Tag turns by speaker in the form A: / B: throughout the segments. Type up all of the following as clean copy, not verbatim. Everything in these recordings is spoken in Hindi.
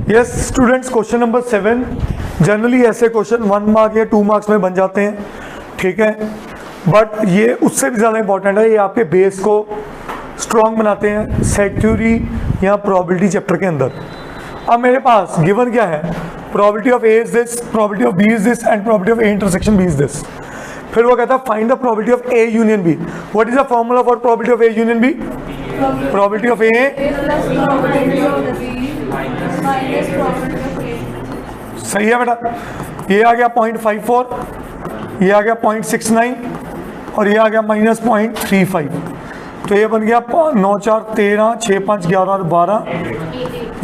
A: Yes students, question number 7 generally ऐसे क्वेश्चन 1 मार्क या 2 मार्क्स में बन जाते हैं, ठीक है, बट ये उससे भी ज़्यादा इंपॉर्टेंट है, ये आपके बेस को स्ट्रॉन्ग बनाते हैं सेट थ्योरी या प्रोबेबिलिटी चैप्टर के अंदर। अब मेरे पास गिवन क्या है, probability of A is this, probability of B is this and probability of A intersection B is this. फिर वो कहता है find the probability of A union B. What is the formula for probability of A union B? Probability of A सही है बेटा। ये आ गया 0.54, ये आ गया 0.69 और ये आ गया -0.35। तो ये बन गया 9 4 13 6 5 11 और 12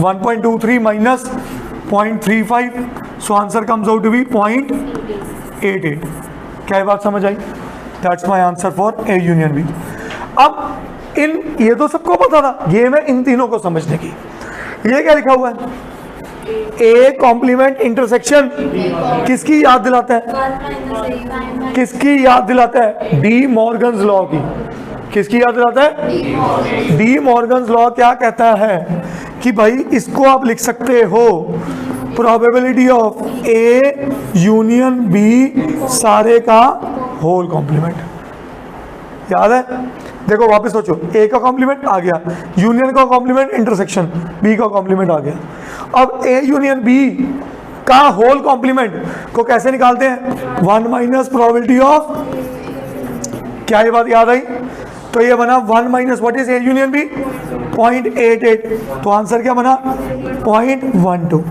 A: 1.23 minus 0.35। So answer comes out to be 0.88। क्या ये बात समझ आई? That's my answer for A union B. अब ये तो सबको पता था, गेम है इन तीनों को समझने की। ये क्या लिखा हुआ है? ए कॉम्प्लीमेंट इंटरसेक्शन किसकी याद दिलाता है? किसकी याद दिलाता है? डी मॉर्गन्स लॉ की। किसकी याद दिलाता है? डी मॉर्गन्स लॉ क्या कहता है कि भाई इसको आप लिख सकते हो probability of A union B सारे का होल कॉम्प्लीमेंट। याद है? देखो वापस सोचो, ए का कॉम्प्लीमेंट आ गया, यूनियन का कॉम्प्लीमेंट इंटरसेक्शन, बी का कॉम्प्लीमेंट आ गया। अब ए यूनियन बी का होल कॉम्प्लीमेंट को कैसे निकालते हैं? 1 माइनस प्रोबेबिलिटी ऑफ, क्या ये बात याद आई? तो ये बना 1 minus what is A union B? 0.88। तो आंसर क्या बना? 0.12।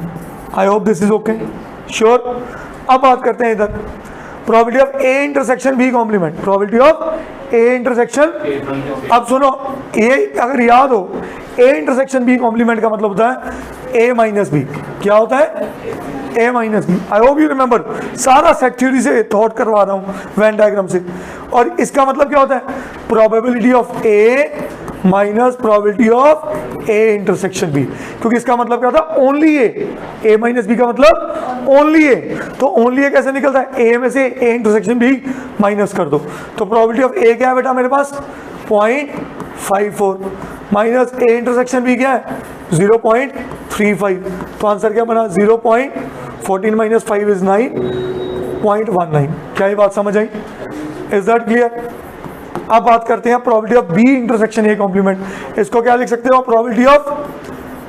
A: I hope this is okay, sure. अब बात करते हैं इधर probability of A intersection B complement, probability of A intersection. अब सुनो, ए अगर याद हो, ए इंटरसेक्शन बी कॉम्प्लीमेंट का मतलब होता है ए माइनस बी। क्या होता है? A minus B. I hope you remember, सारा सेट थ्योरी से थॉट करवा रहा हूँ, वेन डायग्राम से। और इसका मतलब क्या होता है? Probability of A minus probability of A intersection B. क्योंकि इसका मतलब क्या होता है? ओनली ए माइनस बी का मतलब ओनली ए। तो ओनली ए कैसे निकलता है? ए में से ए इंटरसेक्शन बी माइनस कर दो। तो प्रोबेबिलिटी ऑफ ए क्या है बेटा मेरे पास? 0.54 माइनस ए इंटरसेक्शन बी क्या है? 0.35। तो आंसर क्या बना? 0.14 माइनस 5 इज 9.19। क्या ये बात समझ आई? Is that clear? अब बात करते हैं probability of B intersection A complement. इसको क्या लिख सकते हो? Probability of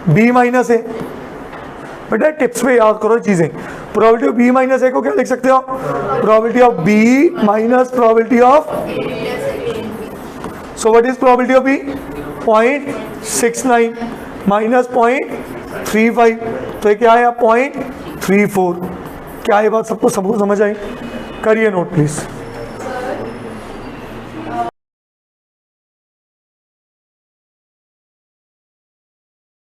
A: B minus A. बेटा टिप्स पे याद करो चीजें। Probability of B minus A को क्या लिख सकते हो? Probability of B minus probability of, so what is probability of B? 0.69 minus 0.35। तो ये क्या है? 0.34। क्या ये बात सबको समझ आई? करिए नोट प्लीज।